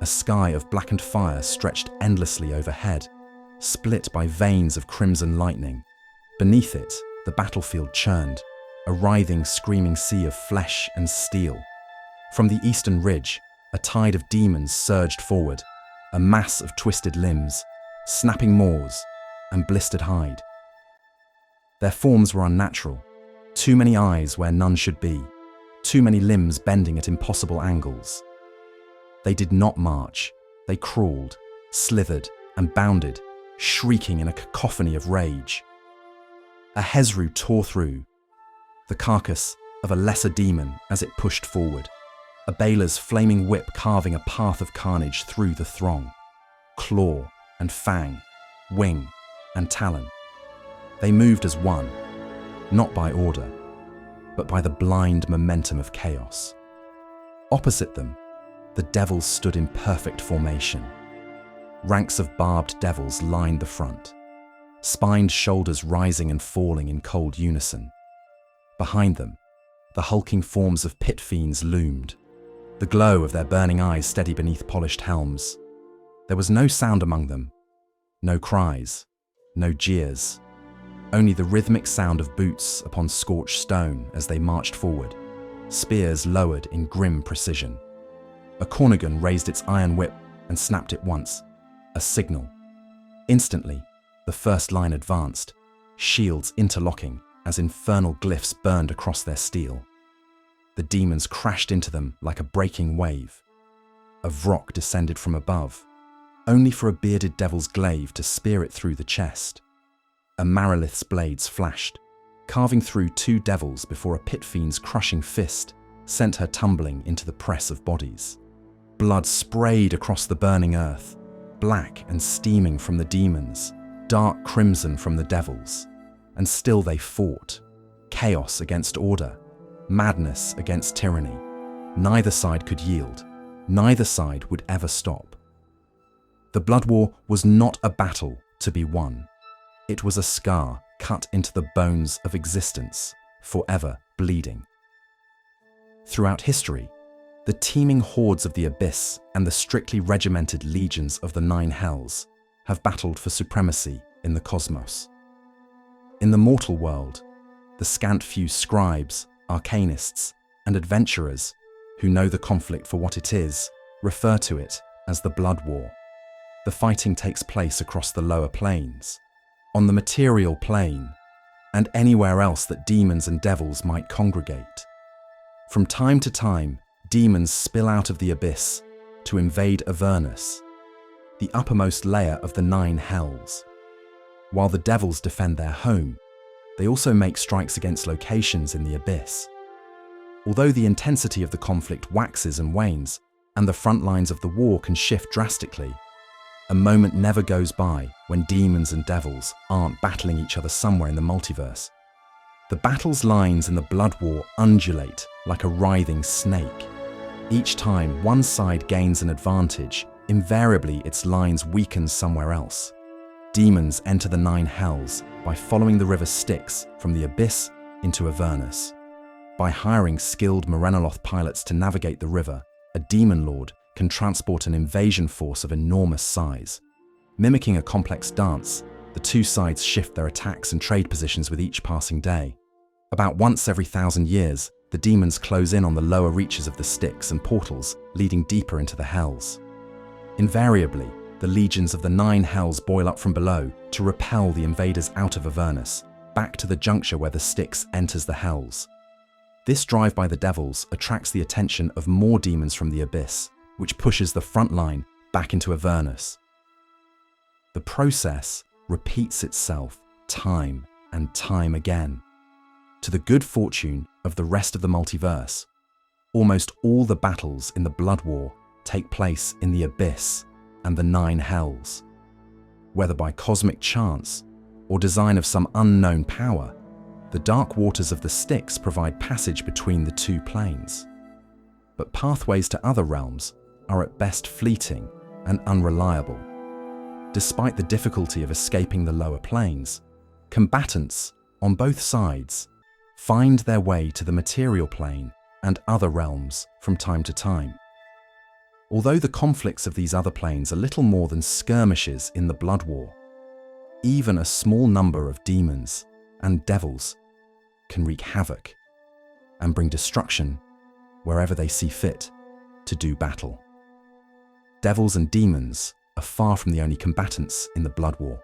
A sky of blackened fire stretched endlessly overhead, split by veins of crimson lightning. Beneath it, the battlefield churned, a writhing, screaming sea of flesh and steel. From the eastern ridge, a tide of demons surged forward, a mass of twisted limbs, snapping maws, and blistered hide. Their forms were unnatural, too many eyes where none should be, too many limbs bending at impossible angles. They did not march, they crawled, slithered, and bounded, shrieking in a cacophony of rage. A Hezru tore through, the carcass of a lesser demon as it pushed forward, a Baela's flaming whip carving a path of carnage through the throng. Claw and fang, wing and talon. They moved as one, not by order, but by the blind momentum of chaos. Opposite them, the devils stood in perfect formation. Ranks of barbed devils lined the front, spined shoulders rising and falling in cold unison. Behind them, the hulking forms of pit fiends loomed, the glow of their burning eyes steady beneath polished helms. There was no sound among them, no cries, no jeers, only the rhythmic sound of boots upon scorched stone as they marched forward, spears lowered in grim precision. A cornigan raised its iron whip and snapped it once, a signal. Instantly, the first line advanced, shields interlocking as infernal glyphs burned across their steel. The demons crashed into them like a breaking wave. A vrock descended from above, only for a bearded devil's glaive to spear it through the chest. A Marilith's blades flashed, carving through two devils before a pit fiend's crushing fist sent her tumbling into the press of bodies. Blood sprayed across the burning earth, black and steaming from the demons, dark crimson from the devils. And still they fought, chaos against order, madness against tyranny. Neither side could yield, neither side would ever stop. The Blood War was not a battle to be won. It was a scar cut into the bones of existence, forever bleeding. Throughout history, the teeming hordes of the Abyss and the strictly regimented legions of the Nine Hells have battled for supremacy in the cosmos. In the mortal world, the scant few scribes, arcanists, and adventurers who know the conflict for what it is refer to it as the Blood War. The fighting takes place across the lower planes, on the material plane, and anywhere else that demons and devils might congregate. From time to time, demons spill out of the Abyss to invade Avernus, the uppermost layer of the Nine Hells. While the devils defend their home, they also make strikes against locations in the Abyss. Although the intensity of the conflict waxes and wanes, and the front lines of the war can shift drastically, a moment never goes by when demons and devils aren't battling each other somewhere in the multiverse. The battle's lines in the Blood War undulate like a writhing snake. Each time one side gains an advantage, invariably its lines weaken somewhere else. Demons enter the Nine Hells by following the river Styx from the Abyss into Avernus. By hiring skilled Morenoloth pilots to navigate the river, a demon lord can transport an invasion force of enormous size. Mimicking a complex dance, the two sides shift their attacks and trade positions with each passing day. About once every 1,000 years, the demons close in on the lower reaches of the Styx and portals, leading deeper into the Hells. Invariably, the legions of the Nine Hells boil up from below to repel the invaders out of Avernus, back to the juncture where the Styx enters the Hells. This drive by the devils attracts the attention of more demons from the Abyss, which pushes the front line back into Avernus. The process repeats itself time and time again. To the good fortune of the rest of the multiverse, almost all the battles in the Blood War take place in the Abyss and the Nine Hells. Whether by cosmic chance or design of some unknown power, the dark waters of the Styx provide passage between the two planes. But pathways to other realms are at best fleeting and unreliable. Despite the difficulty of escaping the lower planes, Combatants on both sides find their way to the material plane and other realms from time to time. Although the conflicts of these other planes are little more than skirmishes in the Blood War, even a small number of demons and devils can wreak havoc and bring destruction wherever they see fit to do battle. Devils and demons are far from the only combatants in the Blood War.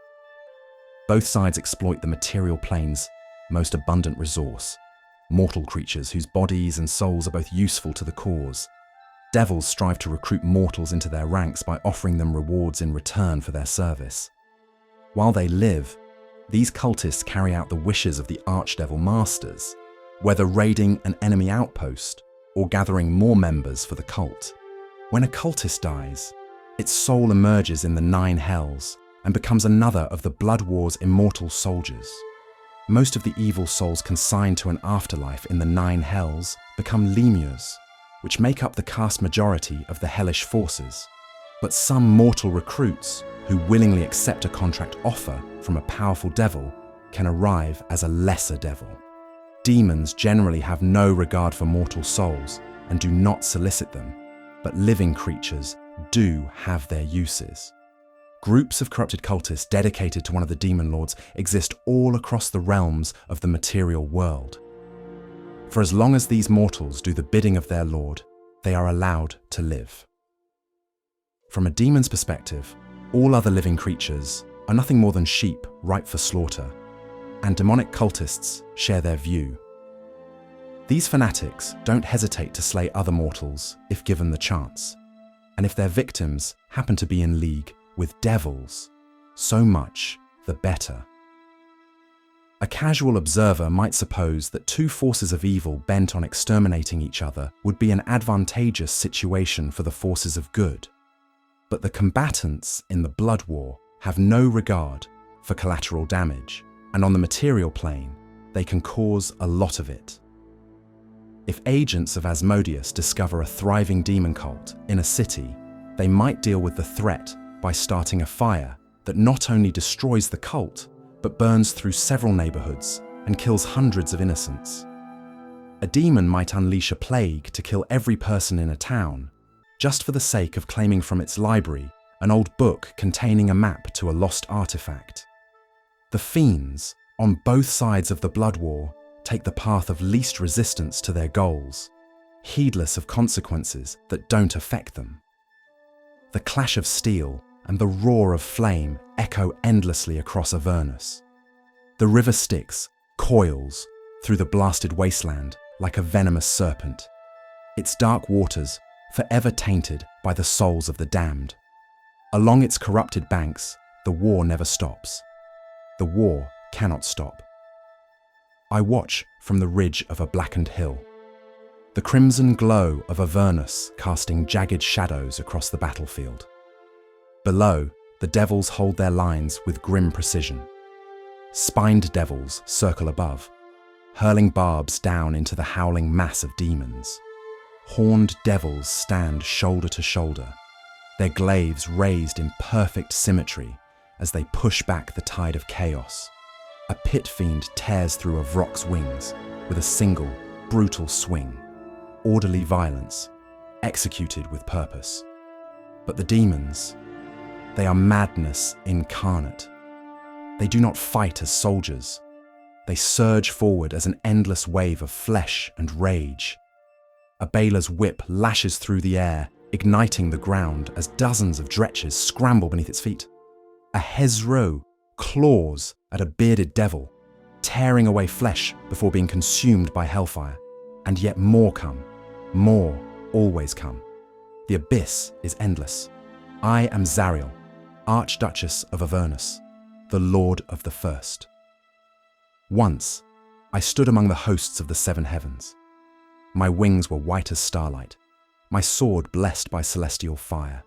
Both sides exploit the material plane's most abundant resource, mortal creatures whose bodies and souls are both useful to the cause. Devils strive to recruit mortals into their ranks by offering them rewards in return for their service. While they live, these cultists carry out the wishes of the Archdevil Masters, whether raiding an enemy outpost or gathering more members for the cult. When a cultist dies, its soul emerges in the 9 hells and becomes another of the Blood War's immortal soldiers. Most of the evil souls consigned to an afterlife in the 9 hells become lemures, which make up the caste majority of the hellish forces. But some mortal recruits who willingly accept a contract offer from a powerful devil can arrive as a lesser devil. Demons generally have no regard for mortal souls and do not solicit them, but living creatures do have their uses. Groups of corrupted cultists dedicated to one of the demon lords exist all across the realms of the material world. For as long as these mortals do the bidding of their lord, they are allowed to live. From a demon's perspective, all other living creatures are nothing more than sheep ripe for slaughter, and demonic cultists share their view. These fanatics don't hesitate to slay other mortals if given the chance, and if their victims happen to be in league with devils, so much the better. A casual observer might suppose that 2 forces of evil bent on exterminating each other would be an advantageous situation for the forces of good. But the combatants in the Blood War have no regard for collateral damage, and on the material plane, they can cause a lot of it. If agents of Asmodeus discover a thriving demon cult in a city, they might deal with the threat by starting a fire that not only destroys the cult, but burns through several neighborhoods and kills hundreds of innocents. A demon might unleash a plague to kill every person in a town, just for the sake of claiming from its library an old book containing a map to a lost artifact. The fiends, on both sides of the Blood War, take the path of least resistance to their goals, heedless of consequences that don't affect them. The clash of steel and the roar of flame echo endlessly across Avernus. The river Styx coils through the blasted wasteland like a venomous serpent, its dark waters forever tainted by the souls of the damned. Along its corrupted banks, the war never stops. The war cannot stop. I watch from the ridge of a blackened hill, the crimson glow of Avernus casting jagged shadows across the battlefield. Below, the devils hold their lines with grim precision. Spined devils circle above, hurling barbs down into the howling mass of demons. Horned devils stand shoulder to shoulder, their glaives raised in perfect symmetry as they push back the tide of chaos. A pit fiend tears through a Vrok's wings with a single, brutal swing. Orderly violence, executed with purpose. But the demons, they are madness incarnate. They do not fight as soldiers. They surge forward as an endless wave of flesh and rage. A Bela's whip lashes through the air, igniting the ground as dozens of dretches scramble beneath its feet. A Hezro claws at a bearded devil, tearing away flesh before being consumed by hellfire. And yet more come, more always come. The abyss is endless. I am Zariel, Archduchess of Avernus, the Lord of the First. Once, I stood among the hosts of the 7 heavens. My wings were white as starlight, my sword blessed by celestial fire.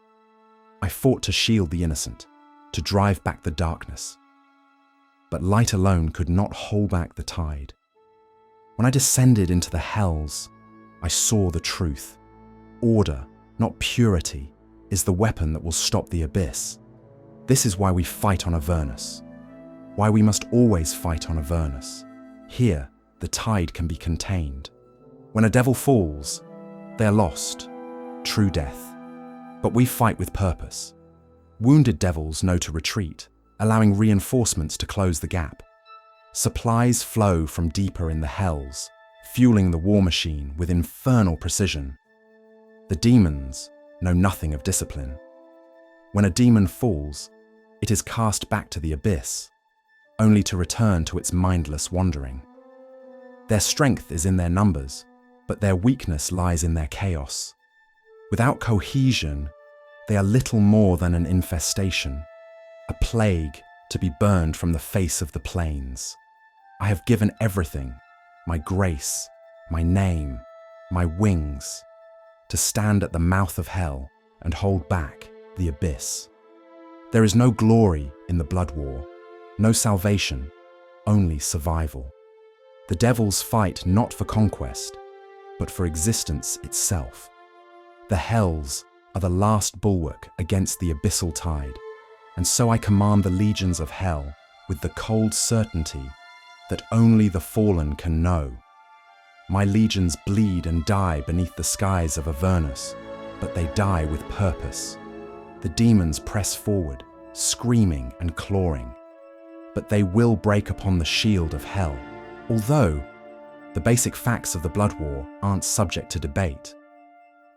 I fought to shield the innocent, to drive back the darkness. But light alone could not hold back the tide. When I descended into the hells, I saw the truth. Order, not purity, is the weapon that will stop the abyss. This is why we fight on Avernus. why we must always fight on Avernus. Here, the tide can be contained. When a devil falls, they are lost, true death. But we fight with purpose. Wounded devils know to retreat, allowing reinforcements to close the gap. Supplies flow from deeper in the hells, fueling the war machine with infernal precision. The demons know nothing of discipline. When a demon falls, it is cast back to the abyss, only to return to its mindless wandering. Their strength is in their numbers, but their weakness lies in their chaos. Without cohesion, they are little more than an infestation, a plague to be burned from the face of the plains. I have given everything, my grace, my name, my wings, to stand at the mouth of hell and hold back the abyss. There is no glory in the blood war, no salvation, only survival. The devils fight not for conquest, but for existence itself. The hells are the last bulwark against the abyssal tide, and so I command the legions of hell with the cold certainty that only the fallen can know. My legions bleed and die beneath the skies of Avernus, but they die with purpose. The demons press forward, screaming and clawing, but they will break upon the shield of hell, although the basic facts of the blood war aren't subject to debate.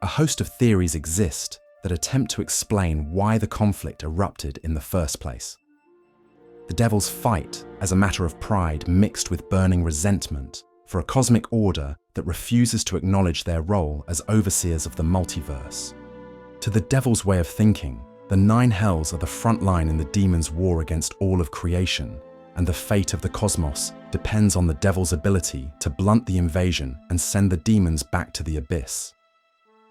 A host of theories exist that attempt to explain why the conflict erupted in the first place. The devils fight as a matter of pride mixed with burning resentment for a cosmic order that refuses to acknowledge their role as overseers of the multiverse. To the devil's way of thinking, the 9 hells are the front line in the demon's war against all of creation, and the fate of the cosmos depends on the devil's ability to blunt the invasion and send the demons back to the abyss.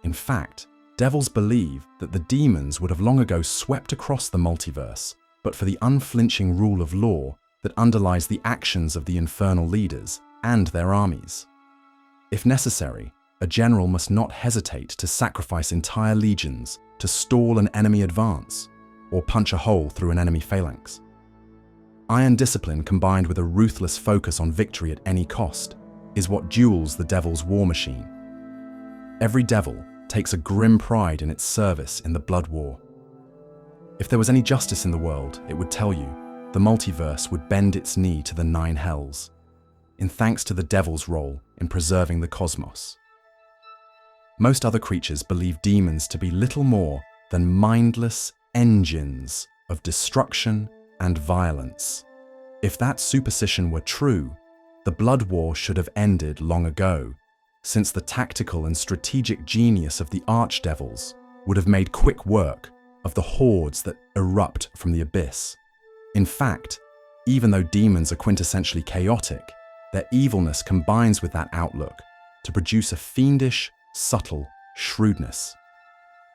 In fact, devils believe that the demons would have long ago swept across the multiverse, but for the unflinching rule of law that underlies the actions of the infernal leaders and their armies. If necessary, a general must not hesitate to sacrifice entire legions to stall an enemy advance or punch a hole through an enemy phalanx. Iron discipline combined with a ruthless focus on victory at any cost is what duels the devil's war machine. Every devil takes a grim pride in its service in the blood war. If there was any justice in the world, it would tell you the multiverse would bend its knee to the 9 hells, in thanks to the devil's role in preserving the cosmos. Most other creatures believe demons to be little more than mindless engines of destruction and violence. If that superstition were true, the blood war should have ended long ago, since the tactical and strategic genius of the archdevils would have made quick work of the hordes that erupt from the abyss. In fact, even though demons are quintessentially chaotic, their evilness combines with that outlook to produce a fiendish, subtle shrewdness.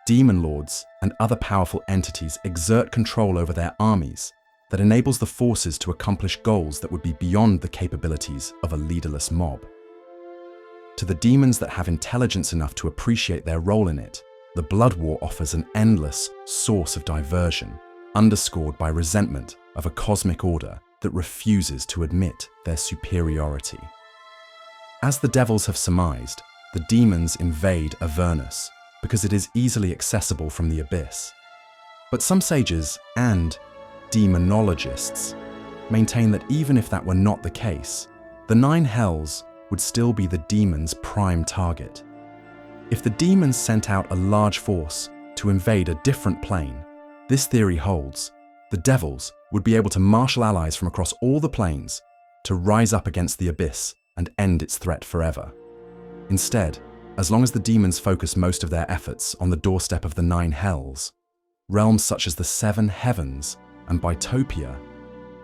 Demon lords and other powerful entities exert control over their armies that enables the forces to accomplish goals that would be beyond the capabilities of a leaderless mob. To the demons that have intelligence enough to appreciate their role in it, the blood war offers an endless source of diversion, underscored by resentment of a cosmic order that refuses to admit their superiority. As the devils have surmised, the demons invade Avernus because it is easily accessible from the abyss. But some sages and demonologists maintain that even if that were not the case, the 9 hells would still be the demons' prime target. If the demons sent out a large force to invade a different plane, this theory holds, the devils would be able to marshal allies from across all the planes to rise up against the abyss and end its threat forever. Instead, as long as the demons focus most of their efforts on the doorstep of the 9 hells, realms such as the 7 heavens and Bitopia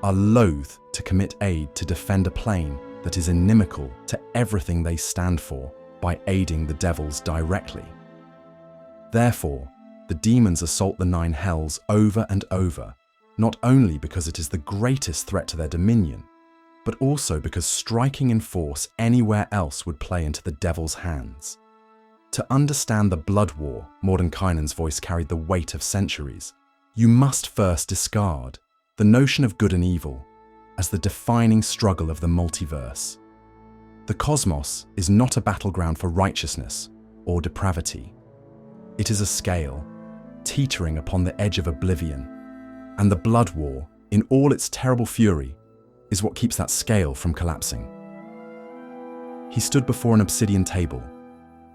are loath to commit aid to defend a plane that is inimical to everything they stand for by aiding the devils directly. Therefore, the demons assault the 9 hells over and over, not only because it is the greatest threat to their dominion, but also because striking in force anywhere else would play into the devil's hands. To understand the blood war, Mordenkainen's voice carried the weight of centuries. You must first discard the notion of good and evil, as the defining struggle of the multiverse. The cosmos is not a battleground for righteousness or depravity. It is a scale, teetering upon the edge of oblivion, and the blood war, in all its terrible fury, is what keeps that scale from collapsing. He stood before an obsidian table,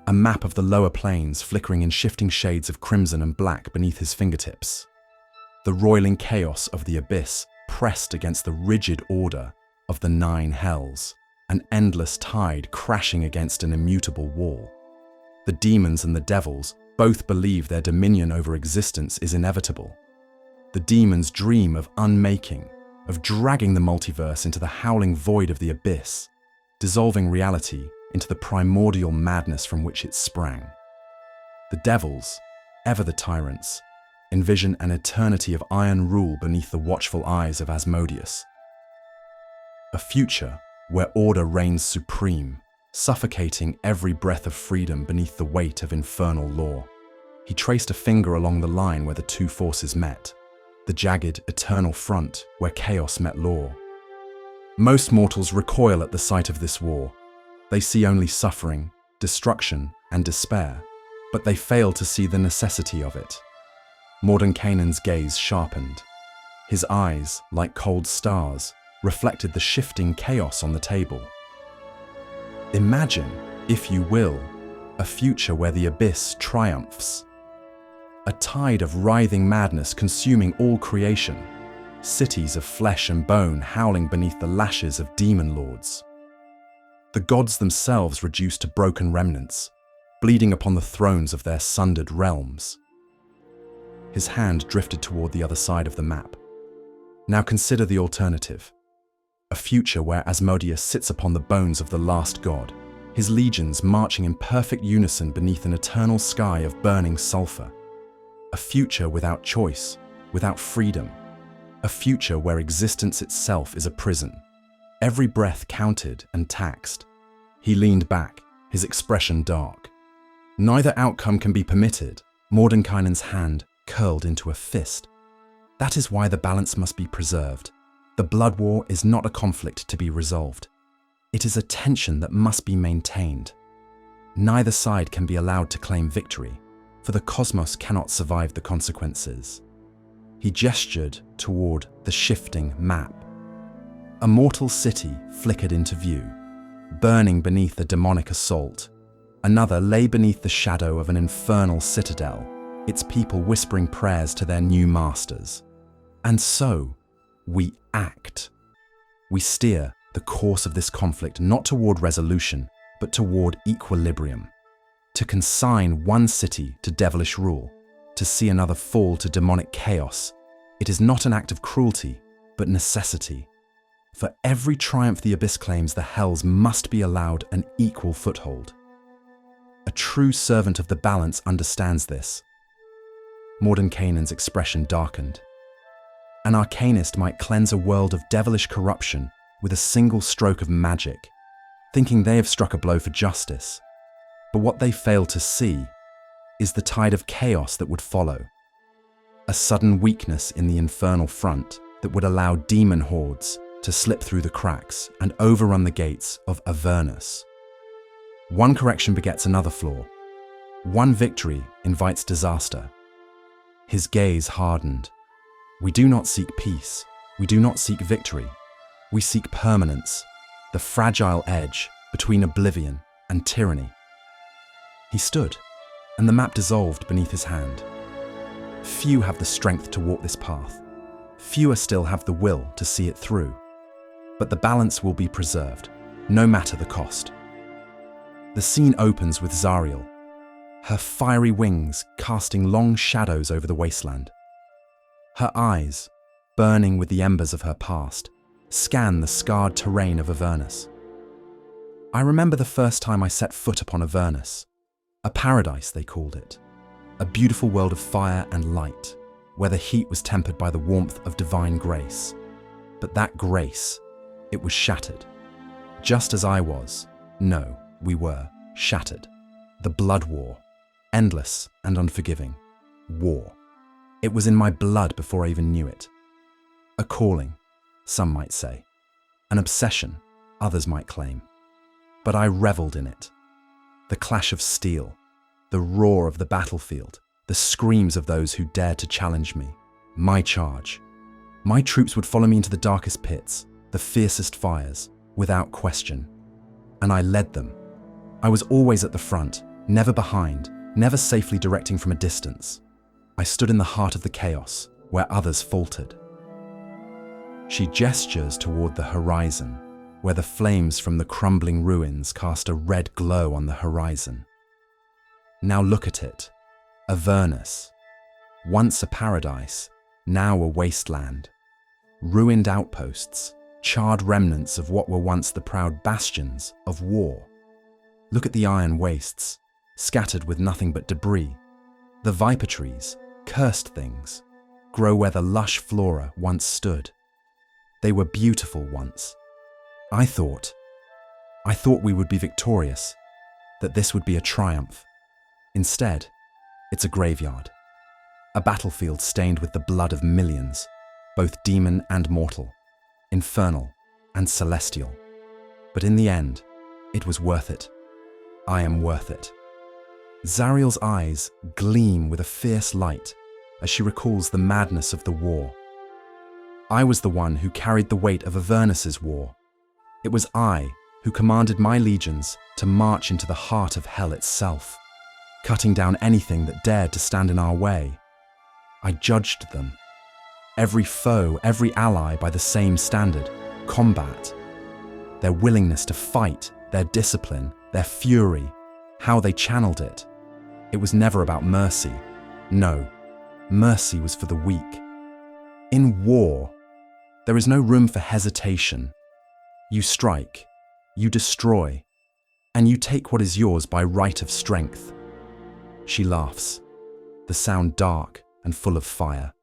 a map of the lower planes flickering in shifting shades of crimson and black beneath his fingertips. The roiling chaos of the abyss pressed against the rigid order of the 9 hells, an endless tide crashing against an immutable wall. The demons and the devils both believe their dominion over existence is inevitable. The demons dream of unmaking, of dragging the multiverse into the howling void of the abyss, dissolving reality into the primordial madness from which it sprang. The devils, ever the tyrants, envision an eternity of iron rule beneath the watchful eyes of Asmodeus. A future where order reigns supreme, suffocating every breath of freedom beneath the weight of infernal law. He traced a finger along the line where the two forces met, the jagged, eternal front where chaos met law. Most mortals recoil at the sight of this war. They see only suffering, destruction, and despair, but they fail to see the necessity of it. Mordenkainen's gaze sharpened. His eyes, like cold stars, reflected the shifting chaos on the table. Imagine, if you will, a future where the abyss triumphs. A tide of writhing madness consuming all creation, cities of flesh and bone howling beneath the lashes of demon lords. The gods themselves reduced to broken remnants, bleeding upon the thrones of their sundered realms. His hand drifted toward the other side of the map. Now consider the alternative. A future where Asmodeus sits upon the bones of the last god, his legions marching in perfect unison beneath an eternal sky of burning sulfur. A future without choice, without freedom. A future where existence itself is a prison, every breath counted and taxed. He leaned back, his expression dark. Neither outcome can be permitted. Mordenkainen's hand curled into a fist. That is why the balance must be preserved. The blood war is not a conflict to be resolved. It is a tension that must be maintained. Neither side can be allowed to claim victory, for the cosmos cannot survive the consequences. He gestured toward the shifting map. A mortal city flickered into view, burning beneath the demonic assault. Another lay beneath the shadow of an infernal citadel, its people whispering prayers to their new masters. And so, we act. We steer the course of this conflict not toward resolution, but toward equilibrium. To consign one city to devilish rule, to see another fall to demonic chaos, it is not an act of cruelty, but necessity. For every triumph the abyss claims, the hells must be allowed an equal foothold. A true servant of the balance understands this. Mordenkainen's expression darkened. An arcanist might cleanse a world of devilish corruption with a single stroke of magic, thinking they have struck a blow for justice. But what they fail to see is the tide of chaos that would follow. A sudden weakness in the infernal front that would allow demon hordes to slip through the cracks and overrun the gates of Avernus. One correction begets another flaw. One victory invites disaster. His gaze hardened. We do not seek peace. We do not seek victory. We seek permanence, the fragile edge between oblivion and tyranny. He stood, and the map dissolved beneath his hand. Few have the strength to walk this path. Fewer still have the will to see it through. But the balance will be preserved, no matter the cost. The scene opens with Zariel, her fiery wings casting long shadows over the wasteland. Her eyes, burning with the embers of her past, scan the scarred terrain of Avernus. I remember the first time I set foot upon Avernus. A paradise, they called it. A beautiful world of fire and light, where the heat was tempered by the warmth of divine grace. But that grace, it was shattered. Just as I was, no, we were, shattered. The blood war, endless and unforgiving. War. It was in my blood before I even knew it. A calling, some might say. An obsession, others might claim. But I reveled in it. The clash of steel, the roar of the battlefield, the screams of those who dared to challenge me. My charge. My troops would follow me into the darkest pits, the fiercest fires, without question. And I led them. I was always at the front, never behind, never safely directing from a distance. I stood in the heart of the chaos, where others faltered. She gestures toward the horizon, where the flames from the crumbling ruins cast a red glow on the horizon. Now look at it. Avernus. Once a paradise, now a wasteland. Ruined outposts, charred remnants of what were once the proud bastions of war. Look at the iron wastes, scattered with nothing but debris. The viper trees, cursed things, grow where the lush flora once stood. They were beautiful once. I thought we would be victorious, that this would be a triumph. Instead, it's a graveyard, a battlefield stained with the blood of millions, both demon and mortal, infernal and celestial. But in the end, it was worth it. I am worth it. Zariel's eyes gleam with a fierce light as she recalls the madness of the war. I was the one who carried the weight of Avernus's war. It was I who commanded my legions to march into the heart of hell itself, cutting down anything that dared to stand in our way. I judged them, every foe, every ally, by the same standard, combat. Their willingness to fight, their discipline, their fury, how they channeled it. It was never about mercy. No, mercy was for the weak. In war, there is no room for hesitation. You strike, you destroy, and you take what is yours by right of strength. She laughs, the sound dark and full of fire.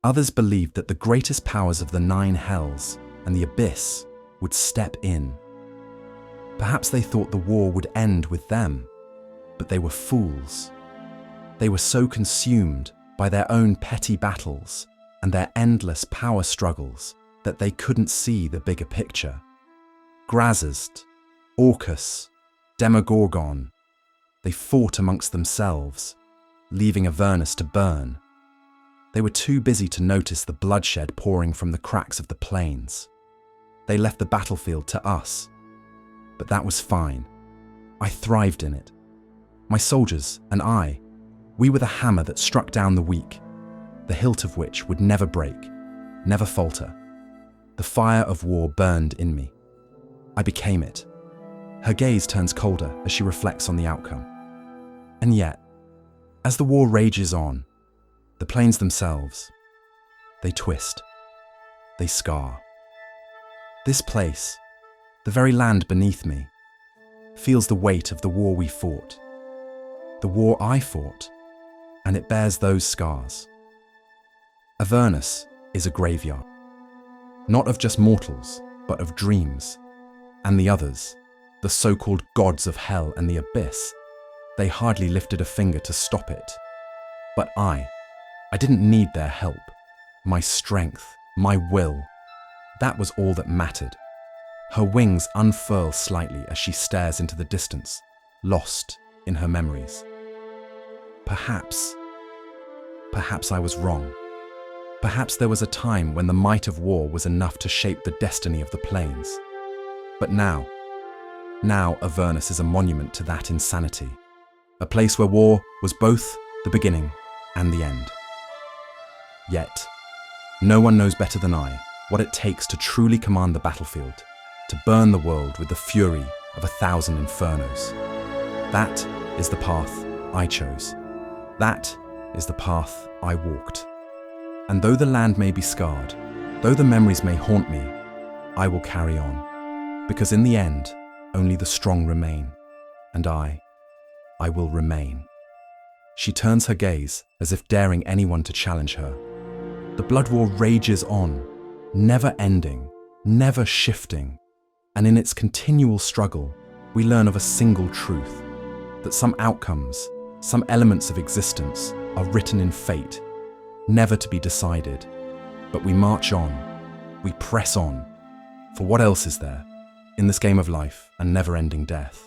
Others believed that the greatest powers of the 9 hells and the abyss would step in. Perhaps they thought the war would end with them, but they were fools. They were so consumed by their own petty battles and their endless power struggles that they couldn't see the bigger picture. Grazest, Orcus, Demogorgon, they fought amongst themselves, leaving Avernus to burn. They were too busy to notice the bloodshed pouring from the cracks of the plains. They left the battlefield to us, but that was fine. I thrived in it. My soldiers and I, we were the hammer that struck down the weak, the hilt of which would never break, never falter. The fire of war burned in me. I became it. Her gaze turns colder as she reflects on the outcome. And yet, as the war rages on, the plains themselves, they twist, they scar. This place, the very land beneath me, feels the weight of the war we fought, the war I fought, and it bears those scars. Avernus is a graveyard, not of just mortals, but of dreams. And the others, the so-called gods of hell and the abyss, they hardly lifted a finger to stop it. But I didn't need their help, my strength, my will. That was all that mattered. Her wings unfurl slightly as she stares into the distance, lost in her memories. Perhaps I was wrong. Perhaps there was a time when the might of war was enough to shape the destiny of the plains. But now Avernus is a monument to that insanity, a place where war was both the beginning and the end. Yet, no one knows better than I what it takes to truly command the battlefield, to burn the world with the fury of 1,000 infernos. That is the path I chose. That is the path I walked. And though the land may be scarred, though the memories may haunt me, I will carry on. Because in the end, only the strong remain. And I will remain. She turns her gaze as if daring anyone to challenge her. The blood war rages on, never ending, never shifting. And in its continual struggle, we learn of a single truth, that some outcomes, some elements of existence are written in fate, never to be decided. But we march on, we press on, For what else is there, in this game of life and never-ending death?